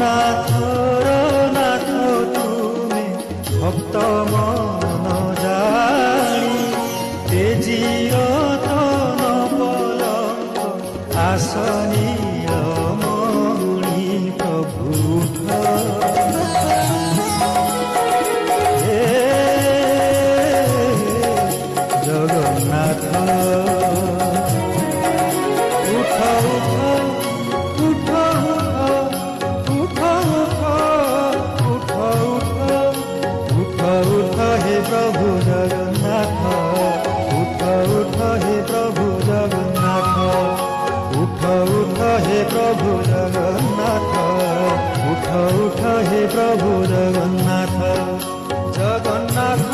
নাথ নাথ তুমি ভক্ত মন জানি তেজির তন পলক আসনি মণি প্রভু জগন্নাথ উঠ উঠ উঠ উঠ উঠ উঠ হে প্রভু জগন্নাথ উঠ উঠ হে প্রভু জগন্নাথ উঠ উঠ হে প্রভু জগন্নাথ উঠ উঠ হে প্রভু জগন্নাথ জগন্নাথ